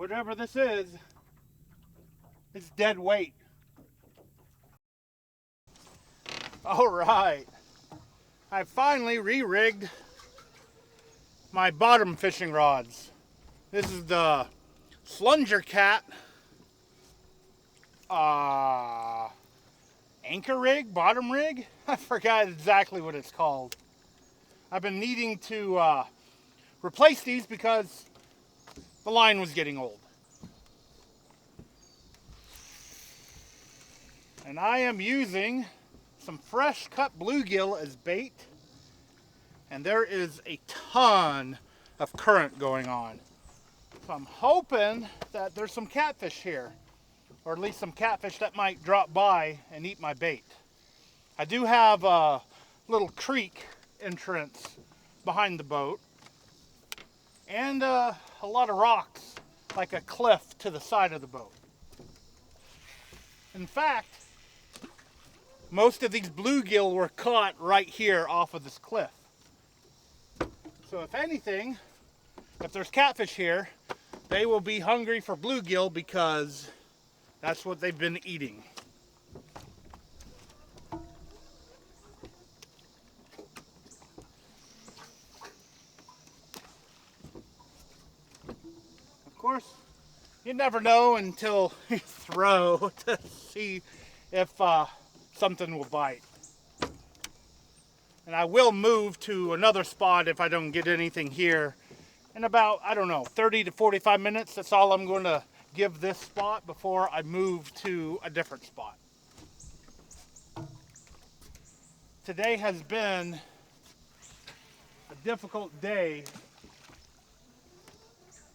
whatever this is, it's dead weight. All right, I finally re-rigged my bottom fishing rods. This is the Slunger Cat anchor rig, bottom rig. I forgot exactly what it's called. I've been needing to replace these because the line was getting old. And I am using some fresh cut bluegill as bait. And there is a ton of current going on. So I'm hoping that there's some catfish here, or at least some catfish that might drop by and eat my bait. I do have a little creek entrance behind the boat, and a lot of rocks, like a cliff to the side of the boat. In fact, most of these bluegill were caught right here off of this cliff. So if anything, if there's catfish here, they will be hungry for bluegill because that's what they've been eating. Of course, you never know until you throw to see if something will bite. And I will move to another spot if I don't get anything here in about, I don't know, 30 to 45 minutes. That's all I'm going to give this spot before I move to a different spot. Today has been a difficult day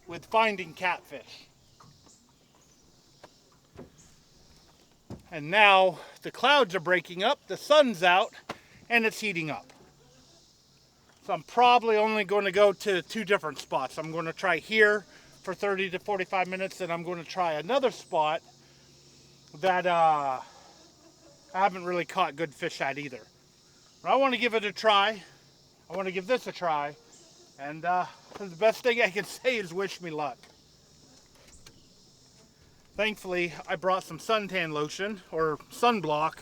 with finding catfish. And now the clouds are breaking up, the sun's out, and it's heating up. So I'm probably only going to go to 2 different spots. I'm going to try here for 30 to 45 minutes, and I'm going to try another spot that I haven't really caught good fish at either. But I want to give it a try. I want to give this a try. And the best thing I can say is wish me luck. Thankfully, I brought some suntan lotion or sunblock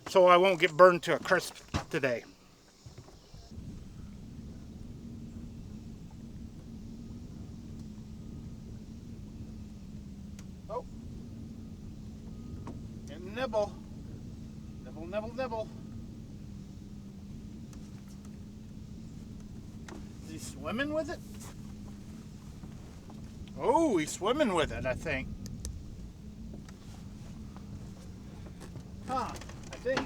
so I won't get burned to a crisp today. Oh, getting nibble. Nibble, nibble, nibble. Is he swimming with it? Oh, he's swimming with it, I think. Huh, I think.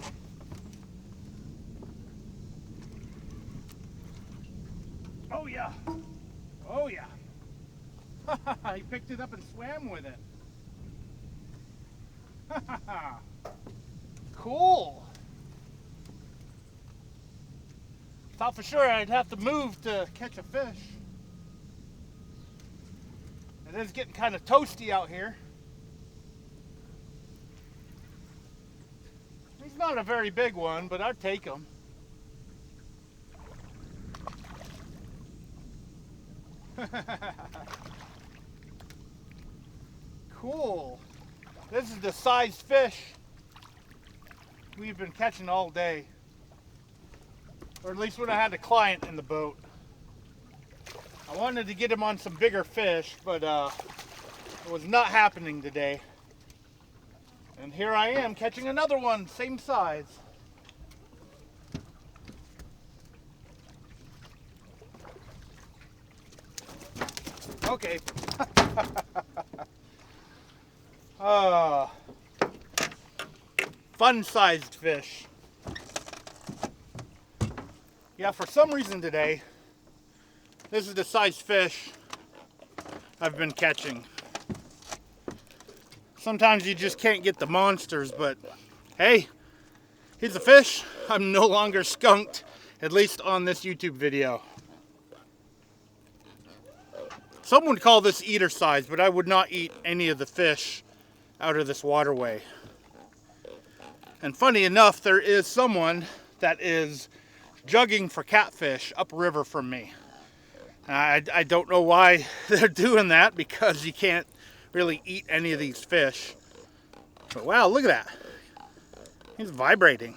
Oh yeah. Oh yeah. He picked it up and swam with it. Cool. Thought for sure I'd have to move to catch a fish. It is getting kind of toasty out here. He's not a very big one, but I'd take him. Cool. This is the sized fish we've been catching all day. Or at least when I had a client in the boat. I wanted to get him on some bigger fish, but it was not happening today. And here I am catching another one, same size. Okay. Fun-sized fish. Yeah, for some reason today, this is the size fish I've been catching. Sometimes you just can't get the monsters, but hey, he's a fish. I'm no longer skunked, at least on this YouTube video. Some would call this eater size, but I would not eat any of the fish out of this waterway. And funny enough, there is someone that is jugging for catfish upriver from me. I don't know why they're doing that, because you can't really eat any of these fish. But wow, look at that. He's vibrating.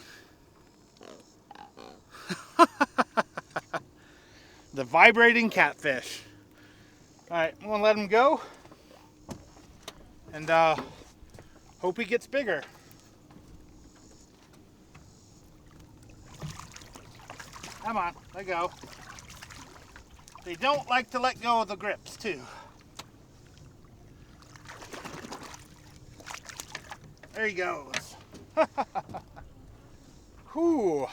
The vibrating catfish. Alright, I'm gonna let him go. And hope he gets bigger. Come on, let go. They don't like to let go of the grips too. There he goes. Whew.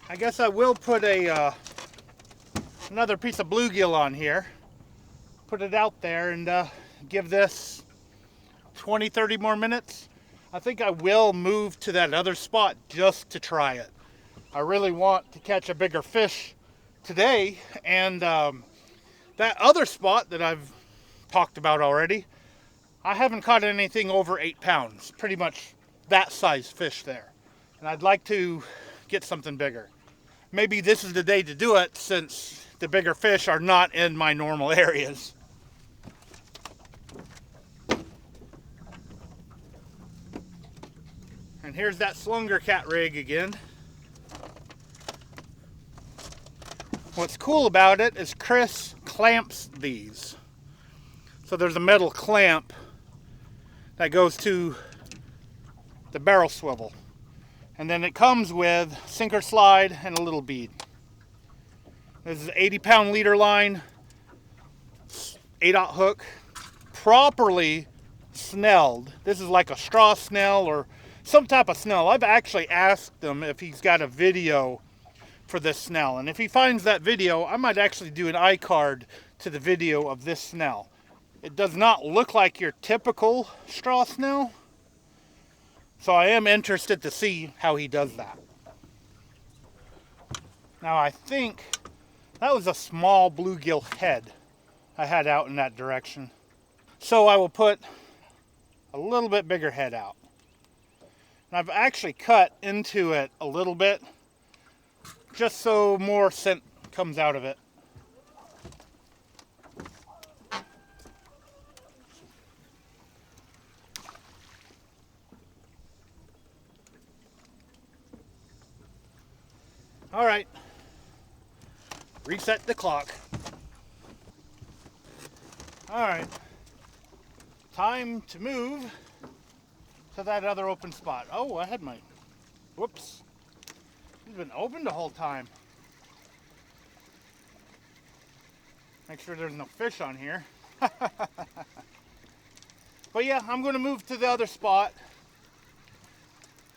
I guess I will put another piece of bluegill on here. Put it out there and give this 20-30 more minutes. I think I will move to that other spot just to try it. I really want to catch a bigger fish today, and that other spot that I've talked about already, I haven't caught anything over 8 pounds. Pretty much that size fish there. And I'd like to get something bigger. Maybe this is the day to do it since the bigger fish are not in my normal areas. And here's that Slunger Cat rig again. What's cool about it is Chris clamps these. So there's a metal clamp that goes to the barrel swivel. And then it comes with sinker slide and a little bead. This is an 80-pound leader line, 8/0 hook, properly snelled. This is like a straw snell or some type of snell. I've actually asked him if he's got a video for this snell. And if he finds that video, I might actually do an iCard to the video of this snell. It does not look like your typical straw snell. So I am interested to see how he does that. Now I think that was a small bluegill head I had out in that direction. So I will put a little bit bigger head out. And I've actually cut into it a little bit just so more scent comes out of it. All right, reset the clock. All right, time to move to that other open spot. Oh, I had my, whoops. It's been open the whole time. Make sure there's no fish on here. But yeah, I'm gonna move to the other spot.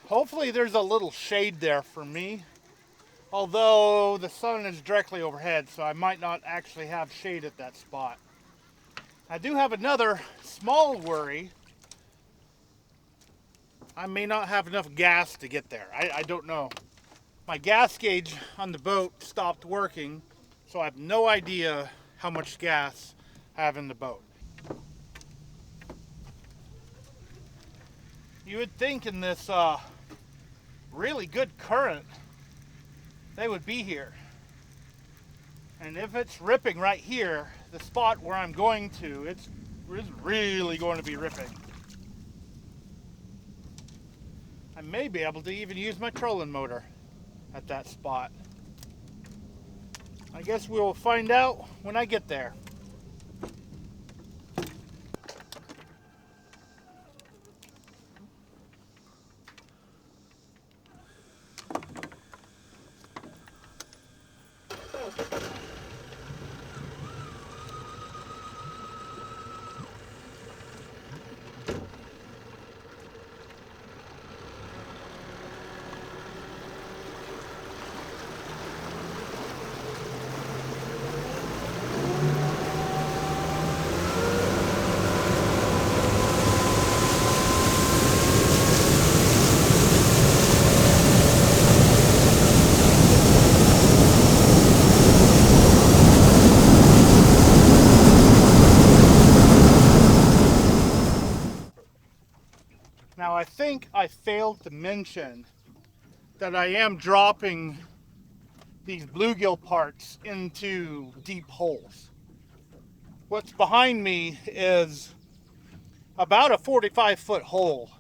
Hopefully there's a little shade there for me. Although the sun is directly overhead, so I might not actually have shade at that spot. I do have another small worry. I may not have enough gas to get there. I don't know. My gas gauge on the boat stopped working, so I have no idea how much gas I have in the boat. You would think in this really good current, they would be here. And if it's ripping right here, the spot where I'm going to, it's really going to be ripping. I may be able to even use my trolling motor at that spot. I guess we'll find out when I get there. Now I think I failed to mention that I am dropping these bluegill parts into deep holes. what's behind me is about a 45-foot hole.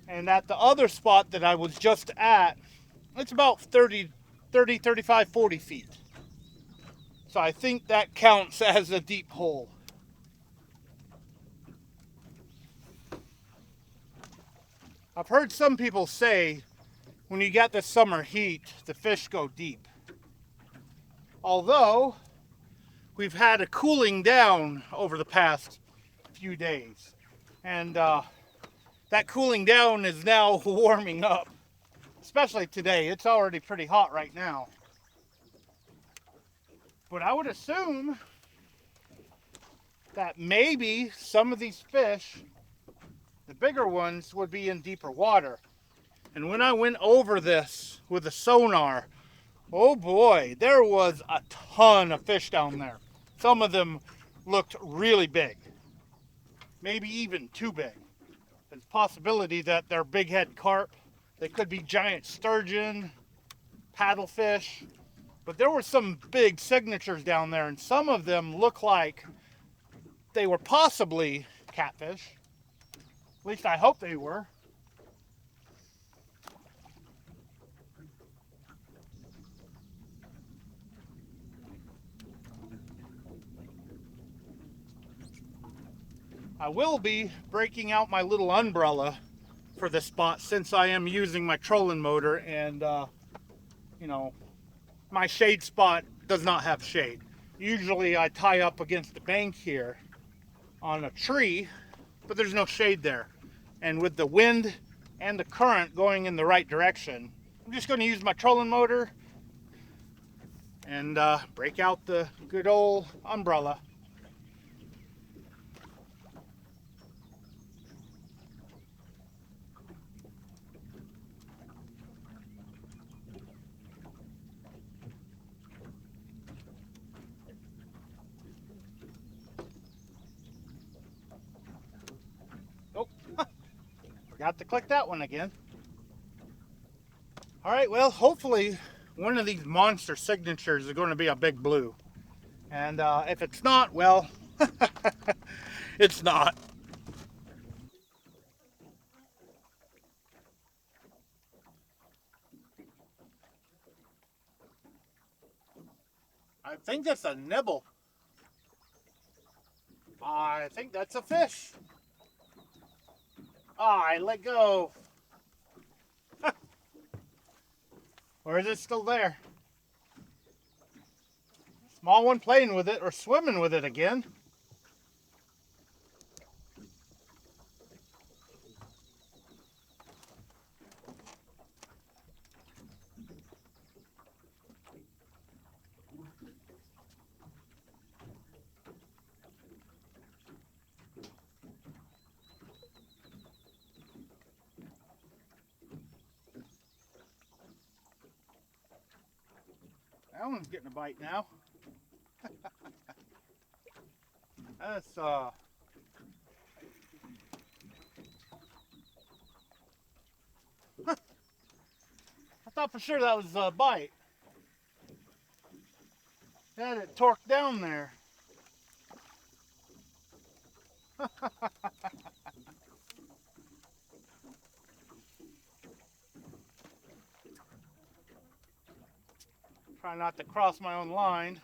And at the other spot that I was just at, it's about 35, 40 feet. So I think that counts as a deep hole. I've heard some people say when you get the summer heat, the fish go deep. Although we've had a cooling down over the past few days. And that cooling down is now warming up. Especially today. It's already pretty hot right now. But I would assume that maybe some of these fish, the bigger ones, would be in deeper water. And when I went over this with a sonar, oh boy, there was a ton of fish down there. Some of them looked really big. Maybe even too big. There's a possibility that they're bighead carp. They could be giant sturgeon, paddlefish. But there were some big signatures down there, and some of them look like they were possibly catfish. At least I hope they were. I will be breaking out my little umbrella for this spot since I am using my trolling motor, and my shade spot does not have shade. Usually I tie up against the bank here on a tree, but there's no shade there. And with the wind and the current going in the right direction, I'm just going to use my trolling motor and break out the good old umbrella. Forgot to click that one again. All right, well, hopefully one of these monster signatures is going to be a big blue. And if it's not, well, it's not. I think that's a nibble. I think that's a fish. I let go. Or is it still there? Small one playing with it or swimming with it again. That one's getting a bite now. That's I thought for sure that was a bite. Had it torqued down there. Try not to cross my own line.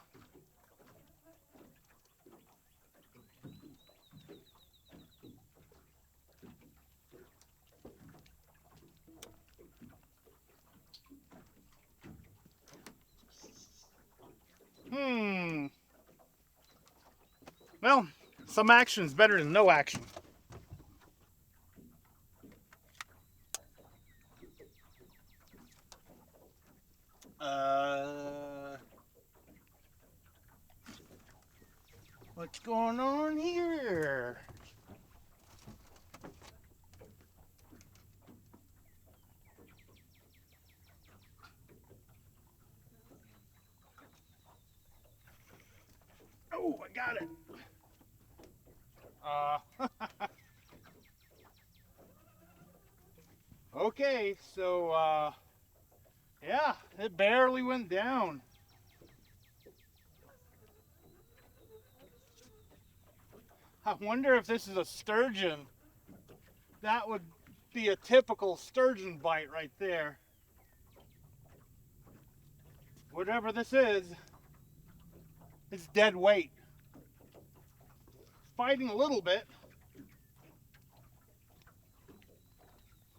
Well, some action is better than no action. What's going on here? Oh, I got it. Okay, so yeah, it barely went down. I wonder if this is a sturgeon. That would be a typical sturgeon bite right there. Whatever this is, it's dead weight. Fighting a little bit.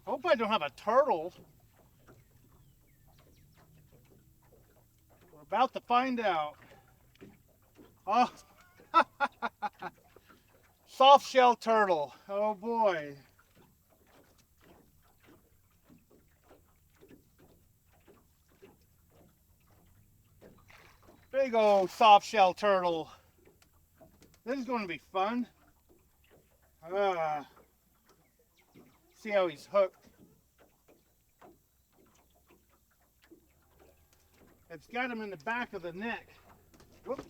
Hope I don't have a turtle. We're about to find out. Oh, soft shell turtle. Oh boy. Big old soft shell turtle. This is going to be fun. See how he's hooked. It's got him in the back of the neck. Whoops.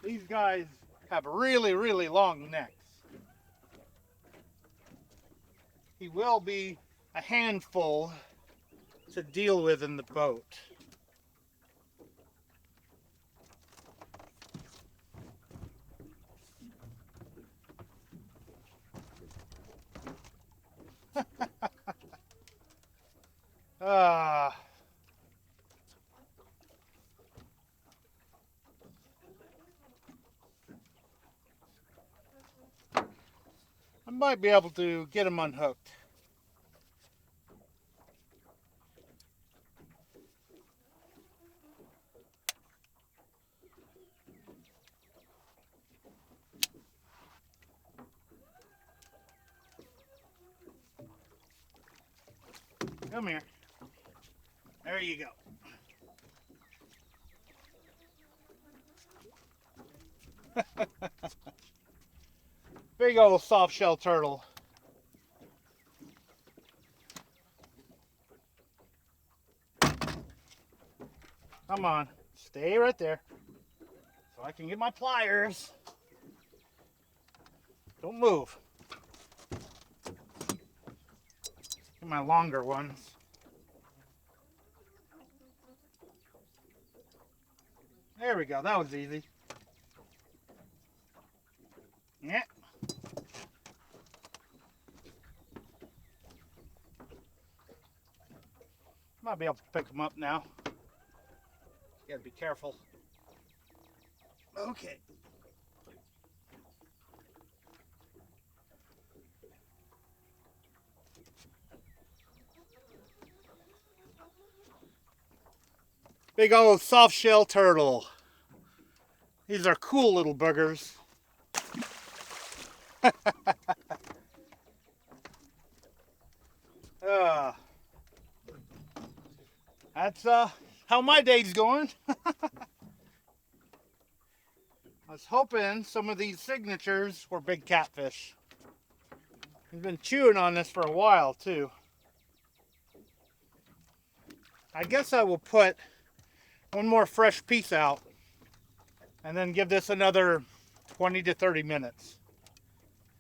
These guys have really, really long necks. He will be a handful to deal with in the boat. I might be able to get him unhooked. Come here. There you go. Big old soft shell turtle. Come on, stay right there so I can get my pliers. Don't move. Get my longer ones. There we go, that was easy. Yeah. Might be able to pick them up now. Gotta be careful. Okay. Big old soft shell turtle. These are cool little buggers. That's how my day's going. I was hoping some of these signatures were big catfish. I've been chewing on this for a while too. I guess I will put one more fresh piece out and then give this another 20 to 30 minutes.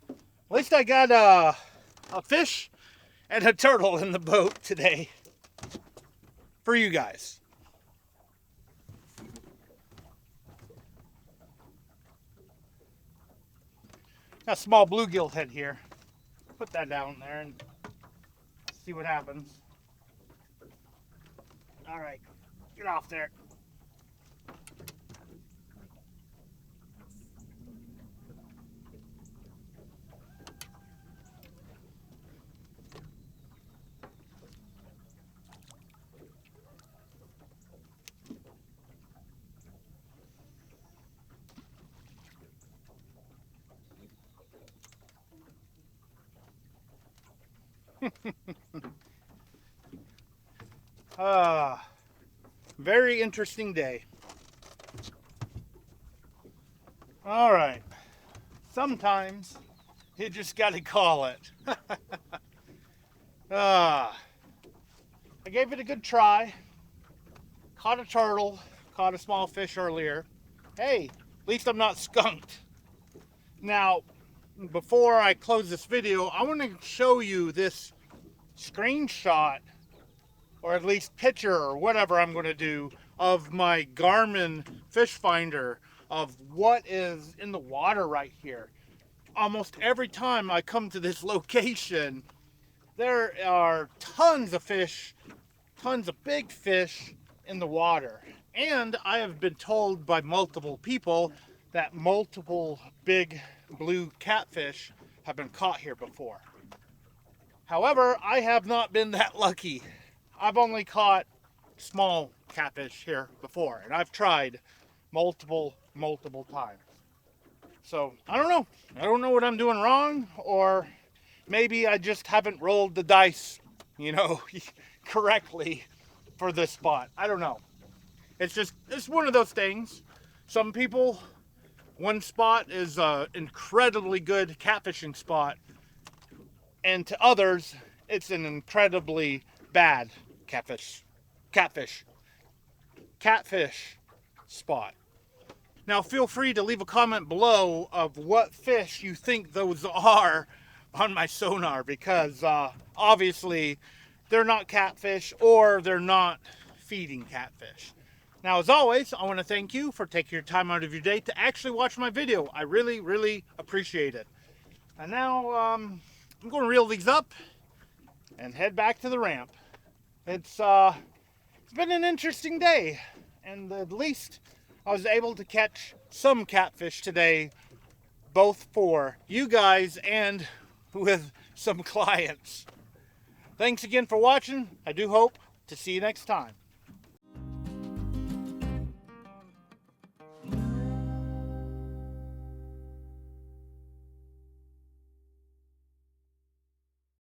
At least I got a fish and a turtle in the boat today for you guys. Got a small bluegill head here. Put that down there and see what happens. All right, get off there. Very interesting day. All right. Sometimes you just got to call it. I gave it a good try. Caught a turtle, caught a small fish earlier. Hey, at least I'm not skunked. Now, before I close this video, I want to show you this screenshot or at least picture or whatever I'm going to do of my Garmin fish finder of what is in the water right here. Almost every time I come to this location, there are tons of fish, tons of big fish in the water. And I have been told by multiple people that multiple big blue catfish have been caught here before. However, I have not been that lucky. I've only caught small catfish here before, and I've tried multiple times. So I don't know. I don't know what I'm doing wrong, or maybe I just haven't rolled the dice, correctly for this spot. I don't know. It's one of those things. Some people, one spot is an incredibly good catfishing spot, and to others, it's an incredibly bad catfish spot. Now feel free to leave a comment below of what fish you think those are on my sonar, because obviously they're not catfish, or they're not feeding catfish. Now, as always, I want to thank you for taking your time out of your day to actually watch my video. I really appreciate it. And now I'm going to reel these up and head back to the ramp. It's been an interesting day, and at least I was able to catch some catfish today, both for you guys and with some clients. Thanks again for watching. I do hope to see you next time.